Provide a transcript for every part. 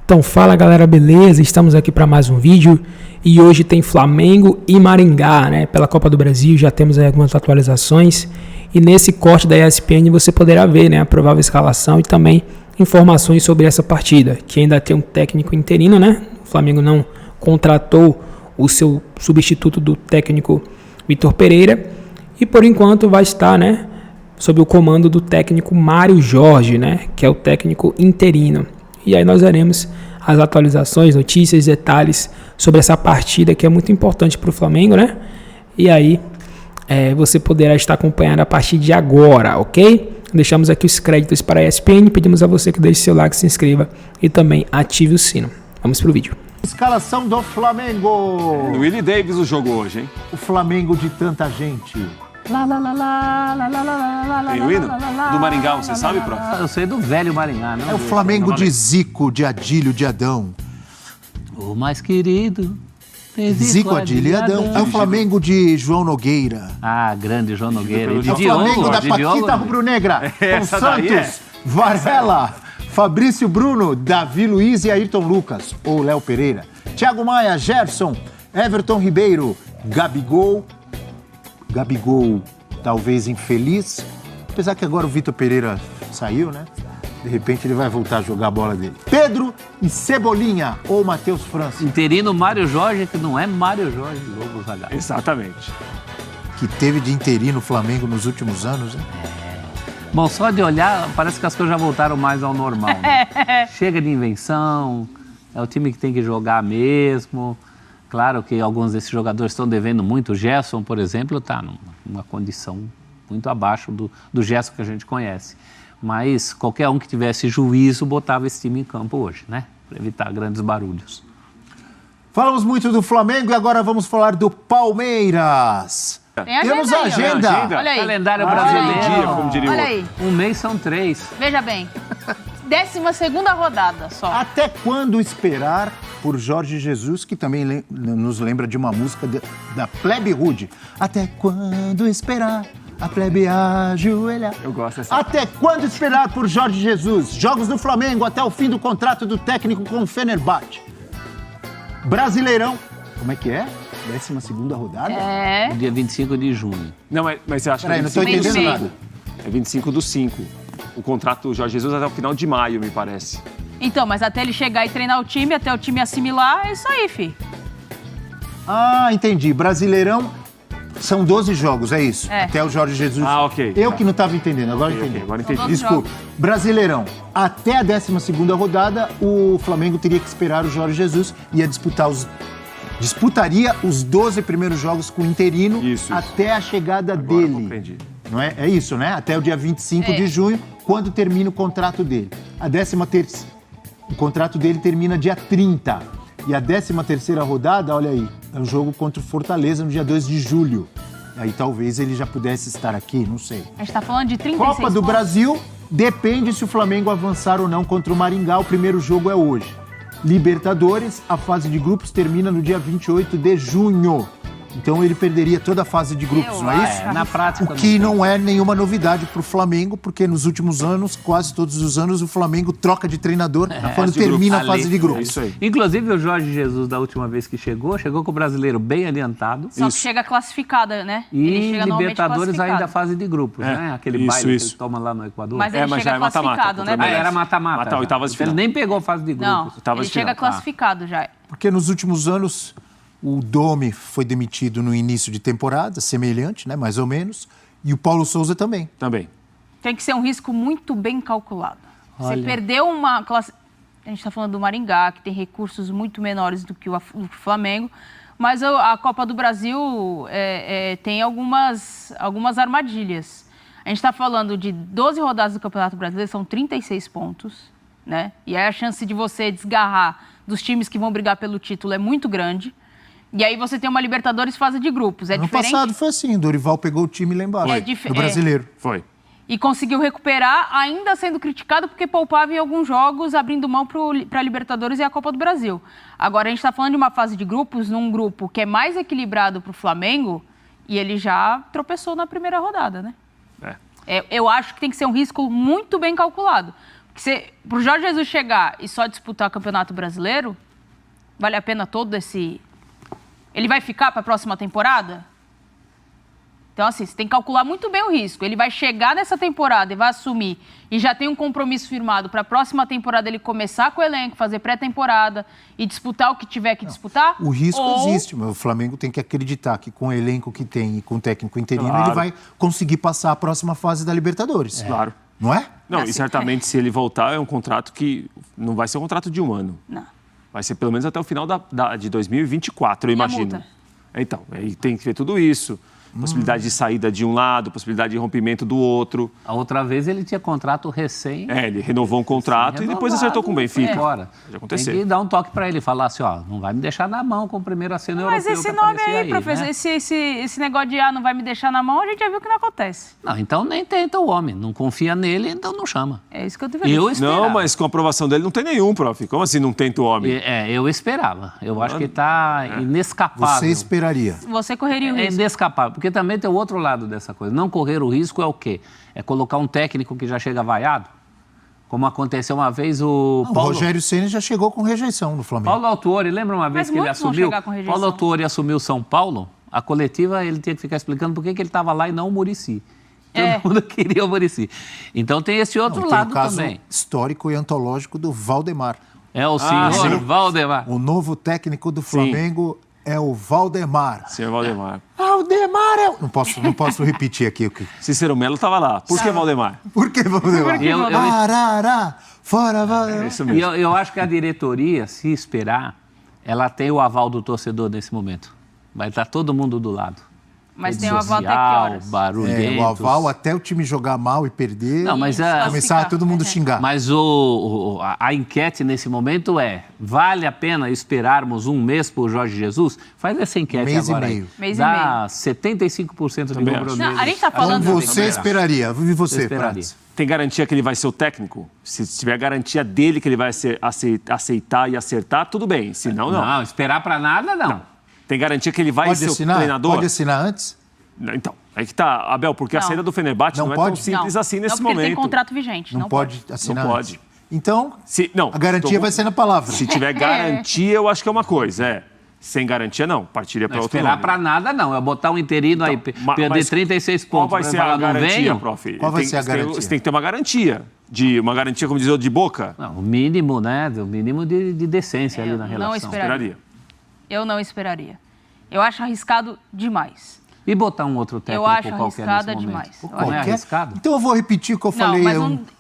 Então fala galera, beleza? Estamos aqui para mais um vídeo e hoje tem Flamengo e Maringá, né? Pela Copa do Brasil, já temos aí algumas atualizações e nesse corte da ESPN você poderá ver, né, a provável escalação e também informações sobre essa partida, que ainda tem um técnico interino, né? O Flamengo não contratou o seu substituto do técnico Vitor Pereira e por enquanto vai estar, né, sob o comando do técnico Mário Jorge, né, que é o técnico interino. E aí nós veremos as atualizações, notícias, detalhes sobre essa partida que é muito importante para o Flamengo, né? E aí você poderá estar acompanhando a partir de agora, ok? Deixamos aqui os créditos para a ESPN, pedimos a você que deixe seu like, se inscreva e também ative o sino. Vamos pro vídeo. Escalação do Flamengo. No Willie Davis o jogo hoje, hein? O Flamengo de tanta gente. Tem o hino? Do Maringá, você sabe, prof? Eu sei do velho Maringá, não? É o Flamengo de Zico, de Adílio, de Adão. O mais querido. Zico, Adílio e Adão. É o Flamengo de João Nogueira. Ah, grande João Nogueira. É o Flamengo da Paquita Rubro-Negra. Com Santos, Varela, Fabrício Bruno, Davi Luiz e Ayrton Lucas. Ou Léo Pereira. Thiago Maia, Gerson, Everton Ribeiro, Gabigol, talvez infeliz, apesar que agora o Vitor Pereira saiu, né? De repente ele vai voltar a jogar a bola dele. Pedro e Cebolinha ou Matheus França. Interino Mário Jorge, que não é Mário Jorge Lobo Zagallo. Exatamente. Que teve de interino o Flamengo nos últimos anos, né? Bom, só de olhar, parece que as coisas já voltaram mais ao normal, né? Chega de invenção, é o time que tem que jogar mesmo. Claro que alguns desses jogadores estão devendo muito. O Gerson, por exemplo, está numa condição muito abaixo do Gerson que a gente conhece. Mas qualquer um que tivesse juízo botava esse time em campo hoje, né? Para evitar grandes barulhos. Falamos muito do Flamengo e agora vamos falar do Palmeiras. Tem agenda. Temos a aí, agenda. Olha aí. Calendário Olha brasileiro. aí. Dia, como diria o Olha outro. aí. Um mês são 3. Veja bem. 12ª rodada só. Até quando esperar por Jorge Jesus, que também nos lembra de uma música da Plebe Rude. Até quando esperar a plebe ajoelhar? Eu gosto dessa. Até quando esperar por Jorge Jesus? Jogos do Flamengo até o fim do contrato do técnico com o Fenerbahçe. Brasileirão. Como é que é? 12ª rodada? É. Dia 25 de junho. Não, mas você acha que Peraí, não estou entendendo Meio. nada. é 25 do 5. O contrato do Jorge Jesus até o final de maio, me parece. Então, mas até ele chegar e treinar o time, até o time assimilar, é isso aí, fi. Ah, entendi. Brasileirão são 12 jogos, é isso? É. Até o Jorge Jesus. Ah, ok. Eu que não estava entendendo, agora Ok, entendi. agora entendi. São 12 Desculpe. Brasileirão. Até a 12ª rodada, o Flamengo teria que esperar o Jorge Jesus e ia disputaria os 12 primeiros jogos com o interino Isso. até a chegada Agora dele. compreendi. Não é? É isso, né? Até o dia 25 de junho, quando termina o contrato dele. O contrato dele termina dia 30. E a 13ª rodada, olha aí, é um jogo contra o Fortaleza no dia 2 de julho. Aí talvez ele já pudesse estar aqui, não sei. A gente tá falando de 36 Copa do pontos. Brasil, depende se o Flamengo avançar ou não contra o Maringá. O primeiro jogo é hoje. Libertadores, a fase de grupos termina no dia 28 de junho. Então ele perderia toda a fase de grupos, não é isso? Na prática. O que não é nenhuma novidade para o Flamengo, porque nos últimos anos, quase todos os anos, o Flamengo troca de treinador quando de termina a grupos. fase de É grupos. isso aí. Inclusive o Jorge Jesus, da última vez que chegou com o brasileiro bem adiantado. Só que chega classificada, né? E ele chega normalmente Libertadores classificado. ainda fase de grupos, né? Aquele isso, baile isso. que ele toma lá no Equador. Mas ele mas chega já é mata-mata, classificado, né? contra Ah, Beleza. era mata-mata. Mata, oitavas de Então ele final. nem pegou fase de grupos. Não, Oitavas ele de chega final. classificado já. Porque nos últimos anos, o Domi foi demitido no início de temporada, semelhante, né? Mais ou menos. E o Paulo Souza também. Também. Tem que ser um risco muito bem calculado. Você Olha. perdeu uma classe... A gente está falando do Maringá, que tem recursos muito menores do que o Flamengo, mas a Copa do Brasil tem algumas armadilhas. A gente está falando de 12 rodadas do Campeonato Brasileiro, são 36 pontos, né? E aí a chance de você desgarrar dos times que vão brigar pelo título é muito grande. E aí você tem uma Libertadores fase de grupos. É Ano diferente. passado foi assim, o Dorival pegou o time lá embaixo, do brasileiro. Foi. E conseguiu recuperar, ainda sendo criticado porque poupava em alguns jogos, abrindo mão para a Libertadores e a Copa do Brasil. Agora, a gente está falando de uma fase de grupos, num grupo que é mais equilibrado para o Flamengo, e ele já tropeçou na primeira rodada, né? Eu acho que tem que ser um risco muito bem calculado. Pro Jorge Jesus chegar e só disputar o Campeonato Brasileiro, vale a pena todo esse... Ele vai ficar para a próxima temporada? Então, assim, você tem que calcular muito bem o risco. Ele vai chegar nessa temporada e vai assumir e já tem um compromisso firmado para a próxima temporada ele começar com o elenco, fazer pré-temporada e disputar o que tiver que disputar? O risco existe, mas o Flamengo tem que acreditar que com o elenco que tem e com o técnico interino, ele vai conseguir passar a próxima fase da Libertadores. Claro. Não é? Não, Assim, e certamente se ele voltar é um contrato que não vai ser um contrato de 1 ano. Não. Vai ser pelo menos até o final de 2024, eu imagino. A multa? Então, aí tem que ver tudo isso. Possibilidade de saída de um lado, possibilidade de rompimento do outro. A outra vez ele tinha contrato recém. Ele renovou um contrato e depois acertou com o Benfica. Fora. Pode acontecer. Tem que dar um toque para ele, falar assim, não vai me deixar na mão com o primeiro aceno europeu. Mas esse nome aí, professor, né? esse negócio de não vai me deixar na mão, a gente já viu que não acontece. Não, então nem tenta o homem. Não confia nele, então não chama. É isso que eu deveria. Eu esperava. Não, mas com a aprovação dele não tem nenhum, prof. Como assim não tenta o homem? Eu esperava. Eu acho que está inescapável. Você esperaria. Você correria o É risco. inescapável, porque também tem o outro lado dessa coisa. Não correr o risco é o quê? É colocar um técnico que já chega vaiado, como aconteceu uma vez o Paulo... O Rogério Ceni já chegou com rejeição no Flamengo. Paulo Autuori, lembra uma vez Mas que ele muitos vão assumiu? chegar com rejeição. Paulo Autuori assumiu São Paulo, a coletiva ele tinha que ficar explicando por que ele estava lá e não o Muricy. Todo mundo queria o Muricy. Então tem esse outro Tem lado o caso também. histórico e antológico do Valdemar. É o senhor Valdemar. O novo técnico do Flamengo é o Valdemar. Senhor Valdemar. Valdemar é... Não posso repetir aqui o que... Cícero Melo estava lá. Por que Valdemar? Por que Valdemar? Arará, fora Valdemar. É isso E mesmo. eu acho que a diretoria, se esperar, ela tem o aval do torcedor nesse momento. Vai estar todo mundo do lado. Mas Rede tem o aval até que social, horas? barulhentos. O aval até o time jogar mal e perder, Não, mas começar todo mundo xingar. Mas a enquete nesse momento vale a pena esperarmos um mês por Jorge Jesus? Faz essa enquete Mês e agora meio. aí. Mês e Dá 75% de Também rubro-negro. Não, a gente tá falando... Então você esperaria. E você, esperaria. Prats? Tem garantia que ele vai ser o técnico? Se tiver garantia dele que ele vai aceitar e acertar, tudo bem. Se não, não. Não, esperar para nada, não. Tem garantia que ele vai Pode ser assinar? o treinador? Pode assinar antes? Então, aí que tá, Abel, porque a Não. saída do Fenerbahçe Não não é tão pode? simples assim nesse não, porque momento. ele tem contrato vigente. Não pode assinar Não antes. pode. Então, Não, a garantia vai ser na palavra. Se tiver garantia, eu acho que é uma coisa, Sem garantia, não. Partiria para Não outro esperar nome. para nada, não. É botar um interino aí, perder Mas 36 Qual pontos. vai pra ser falar, a não garantia, venho? prof? Qual vai ser a garantia? Você tem que ter uma garantia. Uma garantia, como diz o de boca? Não, o mínimo, né? O mínimo de decência ali na não relação. esperaria. Eu não esperaria. Eu acho arriscado demais. E botar um outro técnico Eu acho qualquer arriscada nesse momento? demais. Não é Qualquer? arriscado? Então eu vou repetir o que eu falei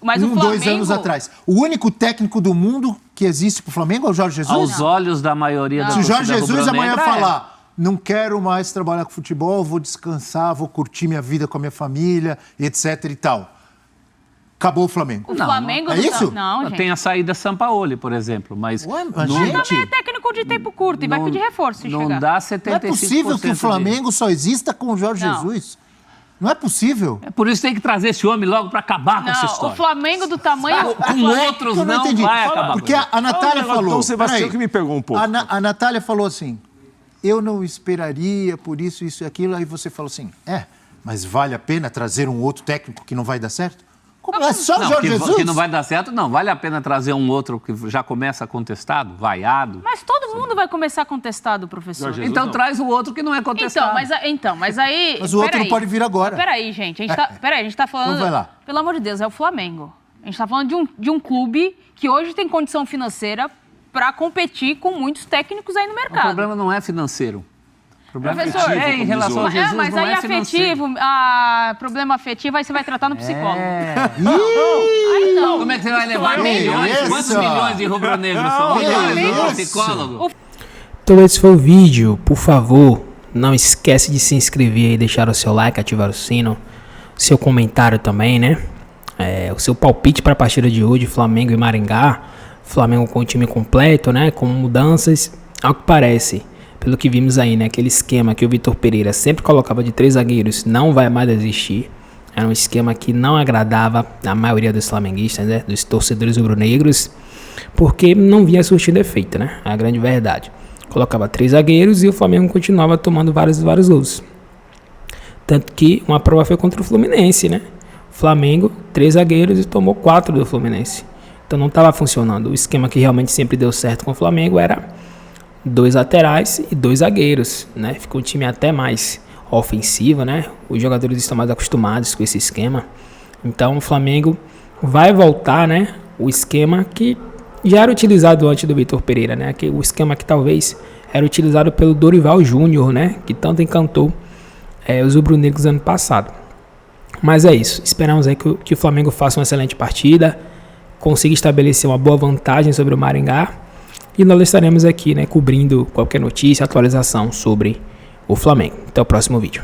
mas o 2 Flamengo- anos atrás. O único técnico do mundo que existe pro Flamengo é o Jorge Jesus? Aos olhos da maioria da Se o torcida Jorge Jesus amanhã rubro-negra, falar, não quero mais trabalhar com futebol, vou descansar, vou curtir minha vida com a minha família, etc e tal. Acabou o Flamengo. O Flamengo... É isso? Não, gente. Tem a saída Sampaoli, por exemplo, mas Ué, mas não, gente, Também é técnico de tempo curto e vai pedir reforço se não chegar. dá não 75% é possível que o Flamengo só exista com o Jorge Não. Jesus. Não é possível. É por isso que tem que trazer esse homem logo para acabar com essa Não, história. o Flamengo do tamanho... Com outros Eu não entendi. vai acabar. Porque com isso. a Natália falou... Então, Sebastião, peraí. que me pegou um pouco. A Natália falou assim, eu não esperaria por isso e aquilo. Aí você falou assim, mas vale a pena trazer um outro técnico que não vai dar certo? Como é só o Não, Jorge Jesus? que não vai dar certo, não. Vale a pena trazer um outro que já começa contestado, vaiado. Mas todo mundo vai começar contestado, professor. Jorge Jesus Então não. traz o outro que não é contestado. Mas aí... Mas o outro peraí. não pode vir agora. Peraí, gente. A gente tá falando... Então vai lá. Pelo amor de Deus, é o Flamengo. A gente tá falando de um clube que hoje tem condição financeira para competir com muitos técnicos aí no O mercado. problema não é financeiro. O problema Professor, é em relação a Jesus, mas não aí é financeiro. afetivo, problema afetivo, aí você vai tratar no psicólogo. Ih, Não. Como é que você vai levar milhões? isso? Quantos milhões de rubro-negros são milhões do isso? psicólogo? Então esse foi o vídeo. Por favor, não esquece de se inscrever e deixar o seu like, ativar o sino, seu comentário também, né? O seu palpite para a partida de hoje, Flamengo e Maringá. Flamengo com o time completo, né? Com mudanças, ao que parece, pelo que vimos aí, né? Aquele esquema que o Vitor Pereira sempre colocava de 3 zagueiros não vai mais existir. Era um esquema que não agradava a maioria dos flamenguistas, né? Dos torcedores rubro-negros, porque não vinha surtindo efeito, né? É a grande verdade. Colocava 3 zagueiros e o Flamengo continuava tomando vários gols. Tanto que uma prova foi contra o Fluminense, né? Flamengo, 3 zagueiros e tomou 4 do Fluminense. Então não estava funcionando. O esquema que realmente sempre deu certo com o Flamengo era 2 laterais e 2 zagueiros, né? Ficou um time até mais ofensivo, né? Os jogadores estão mais acostumados com esse esquema. Então o Flamengo vai voltar, né? O esquema que já era utilizado antes do Vitor Pereira, né? O esquema que talvez era utilizado pelo Dorival Júnior, né? Que tanto encantou os rubro-negros ano passado. Mas é isso. Esperamos aí que o Flamengo faça uma excelente partida, consiga estabelecer uma boa vantagem sobre o Maringá. E nós estaremos aqui, né, cobrindo qualquer notícia, atualização sobre o Flamengo. Até o próximo vídeo.